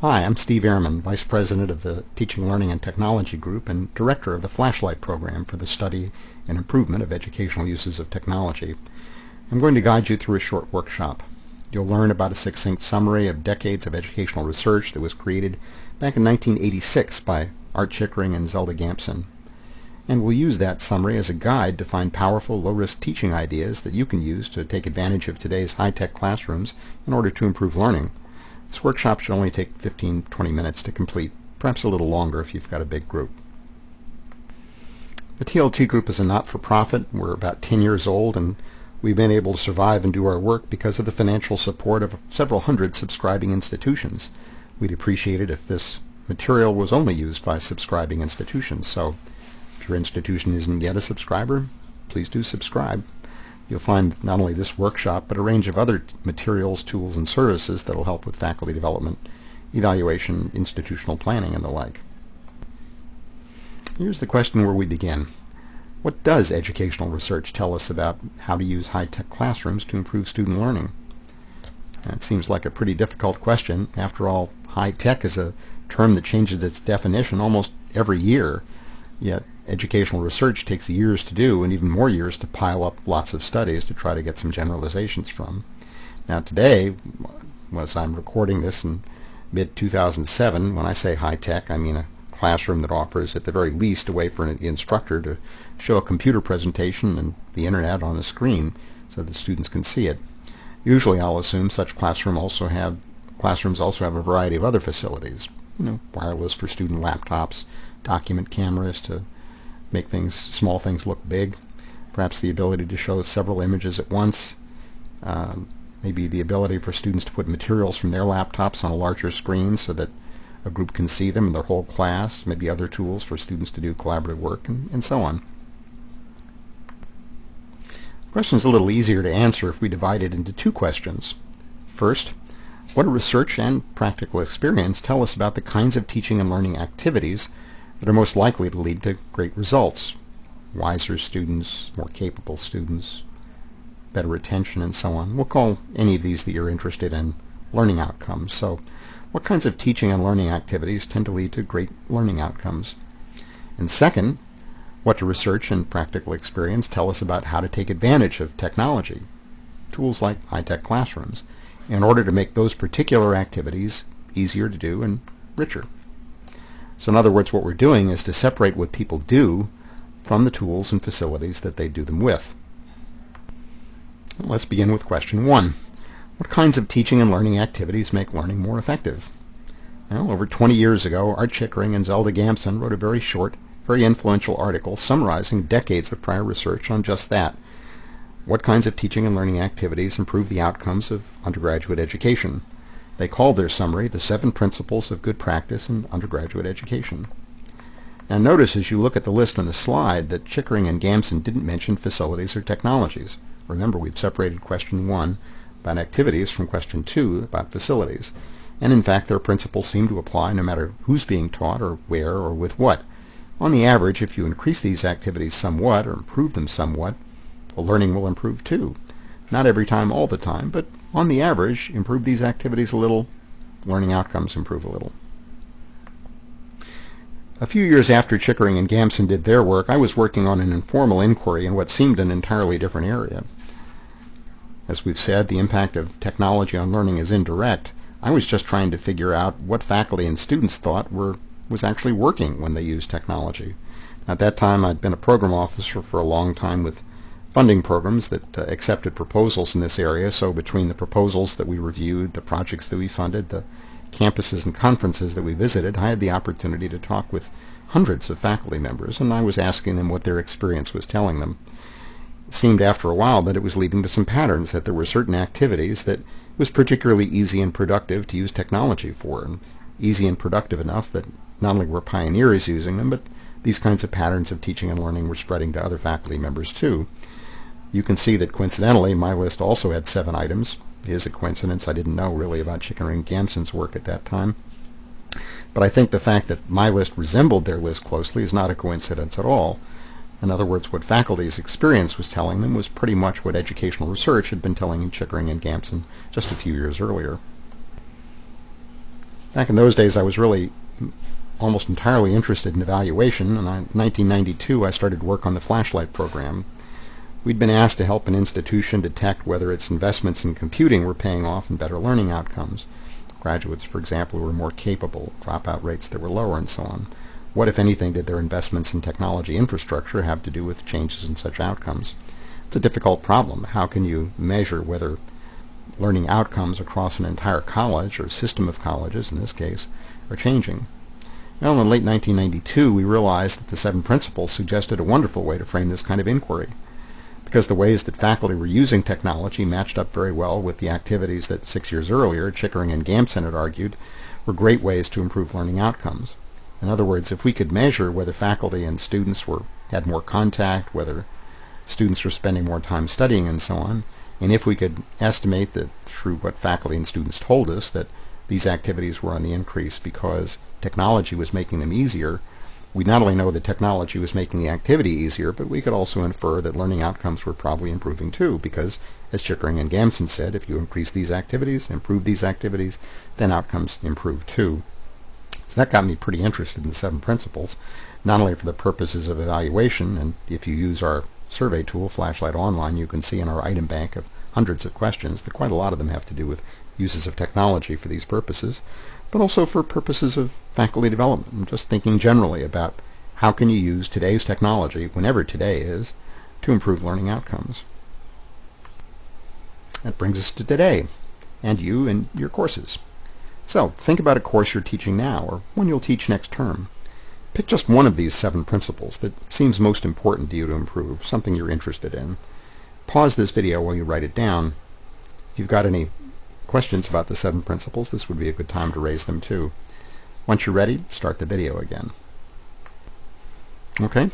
Hi, I'm Steve Ehrmann, Vice President of the Teaching, Learning, and Technology Group and Director of the Flashlight Program for the Study and Improvement of Educational Uses of Technology. I'm going to guide you through a short workshop. You'll learn about a succinct summary of decades of educational research that was created back in 1986 by Art Chickering and Zelda Gampson. And we'll use that summary as a guide to find powerful, low-risk teaching ideas that you can use to take advantage of today's high-tech classrooms in order to improve learning. This workshop should only take 15-20 minutes to complete, perhaps a little longer if you've got a big group. The TLT Group is a not-for-profit. We're about 10 years old, and we've been able to survive and do our work because of the financial support of several hundred subscribing institutions. We'd appreciate it if this material was only used by subscribing institutions. So if your institution isn't yet a subscriber, please do subscribe. You'll find not only this workshop, but a range of other materials, tools, and services that will help with faculty development, evaluation, institutional planning, and the like. Here's the question where we begin. What does educational research tell us about how to use high-tech classrooms to improve student learning? That seems like a pretty difficult question. After all, high-tech is a term that changes its definition almost every year, yet educational research takes years to do and even more years to pile up lots of studies to try to get some generalizations from. Now today, as I'm recording this in mid-2007, when I say high-tech, I mean a classroom that offers at the very least a way for the instructor to show a computer presentation and the internet on a screen so that students can see it. Usually I'll assume such classrooms also have a variety of other facilities, wireless for student laptops, document cameras to make small things look big, perhaps the ability to show several images at once, maybe the ability for students to put materials from their laptops on a larger screen so that a group can see them in their whole class, maybe other tools for students to do collaborative work, and so on. The question is a little easier to answer if we divide it into two questions. First, what do research and practical experience tell us about the kinds of teaching and learning activities that are most likely to lead to great results? Wiser students, more capable students, better retention, and so on. We'll call any of these that you're interested in learning outcomes. So what kinds of teaching and learning activities tend to lead to great learning outcomes? And second, what do research and practical experience tell us about how to take advantage of technology, tools like high-tech classrooms, in order to make those particular activities easier to do and richer? So in other words, what we're doing is to separate what people do from the tools and facilities that they do them with. Let's begin with question one. What kinds of teaching and learning activities make learning more effective? Well, over 20 years ago, Art Chickering and Zelda Gampson wrote a very short, very influential article summarizing decades of prior research on just that. What kinds of teaching and learning activities improve the outcomes of undergraduate education? They called their summary the 7 Principles of Good Practice in Undergraduate Education. Now notice as you look at the list on the slide that Chickering and Gampson didn't mention facilities or technologies. Remember, we've separated question 1 about activities from question 2 about facilities. And in fact, their principles seem to apply no matter who's being taught or where or with what. On the average, if you increase these activities somewhat or improve them somewhat, the learning will improve too. Not every time, all the time, but on the average, improve these activities a little, learning outcomes improve a little. A few years after Chickering and Gampson did their work, I was working on an informal inquiry in what seemed an entirely different area. As we've said, the impact of technology on learning is indirect. I was just trying to figure out what faculty and students thought was actually working when they used technology. At that time, I'd been a program officer for a long time with funding programs that accepted proposals in this area, so between the proposals that we reviewed, the projects that we funded, the campuses and conferences that we visited, I had the opportunity to talk with hundreds of faculty members, and I was asking them what their experience was telling them. It seemed after a while that it was leading to some patterns, that there were certain activities that it was particularly easy and productive to use technology for, and easy and productive enough that not only were pioneers using them, but these kinds of patterns of teaching and learning were spreading to other faculty members too. You can see that coincidentally my list also had 7 items. It is a coincidence. I didn't know really about Chickering and Gampson's work at that time. But I think the fact that my list resembled their list closely is not a coincidence at all. In other words, what faculty's experience was telling them was pretty much what educational research had been telling Chickering and Gampson just a few years earlier. Back in those days, I was really almost entirely interested in evaluation, and in 1992 I started work on the flashlight program. We'd been asked to help an institution detect whether its investments in computing were paying off in better learning outcomes. Graduates, for example, who were more capable, dropout rates that were lower, and so on. What, if anything, did their investments in technology infrastructure have to do with changes in such outcomes? It's a difficult problem. How can you measure whether learning outcomes across an entire college, or system of colleges in this case, are changing? Well, in late 1992, we realized that the 7 principles suggested a wonderful way to frame this kind of inquiry, because the ways that faculty were using technology matched up very well with the activities that 6 years earlier Chickering and Gamson had argued were great ways to improve learning outcomes. In other words, if we could measure whether faculty and students had more contact, whether students were spending more time studying, and so on, and if we could estimate that through what faculty and students told us that these activities were on the increase because technology was making them easier, we not only know that technology was making the activity easier, but we could also infer that learning outcomes were probably improving too, because, as Chickering and Gamson said, if you increase these activities, improve these activities, then outcomes improve too. So that got me pretty interested in the 7 principles, not only for the purposes of evaluation, and if you use our survey tool, Flashlight Online, you can see in our item bank of hundreds of questions that quite a lot of them have to do with uses of technology for these purposes, but also for purposes of faculty development. I'm just thinking generally about how can you use today's technology, whenever today is, to improve learning outcomes. That brings us to today, and you and your courses. So think about a course you're teaching now, or one you'll teach next term. Pick just one of these 7 principles that seems most important to you to improve, something you're interested in. Pause this video while you write it down. If you've got any questions about the 7 principles, this would be a good time to raise them too. Once you're ready, start the video again. Okay?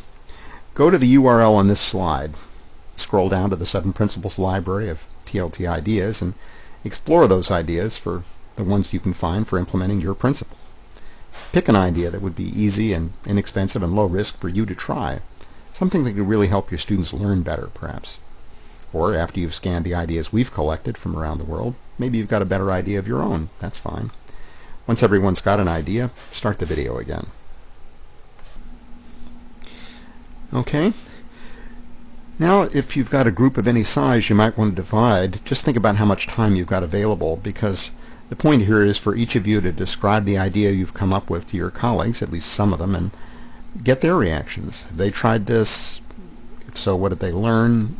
Go to the URL on this slide. Scroll down to the 7 Principles library of TLT ideas and explore those ideas for the ones you can find for implementing your principle. Pick an idea that would be easy and inexpensive and low risk for you to try. Something that could really help your students learn better, perhaps. Or after you've scanned the ideas we've collected from around the world, maybe you've got a better idea of your own. That's fine. Once everyone's got an idea, start the video again. Okay. Now, if you've got a group of any size you might want to divide, just think about how much time you've got available, because the point here is for each of you to describe the idea you've come up with to your colleagues, at least some of them, and get their reactions. Have they tried this? If so, what did they learn?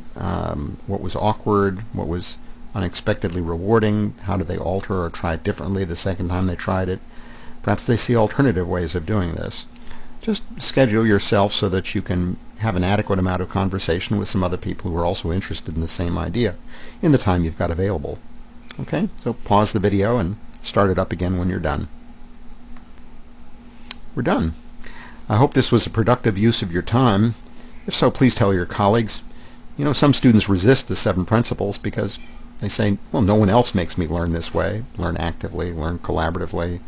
What was awkward? What was unexpectedly rewarding? How did they alter or try it differently the second time they tried it? Perhaps they see alternative ways of doing this. Just schedule yourself so that you can have an adequate amount of conversation with some other people who are also interested in the same idea in the time you've got available. Okay, so pause the video and start it up again when you're done. We're done. I hope this was a productive use of your time. If so, please tell your colleagues. You know, some students resist the 7 principles because they say, well, no one else makes me learn this way, learn actively, learn collaboratively,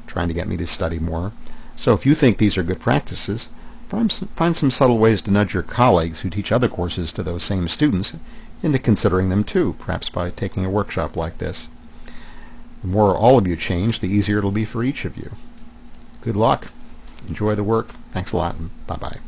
trying to get me to study more. So if you think these are good practices, find some subtle ways to nudge your colleagues who teach other courses to those same students into considering them too, perhaps by taking a workshop like this. The more all of you change, the easier it'll be for each of you. Good luck. Enjoy the work. Thanks a lot, and bye-bye.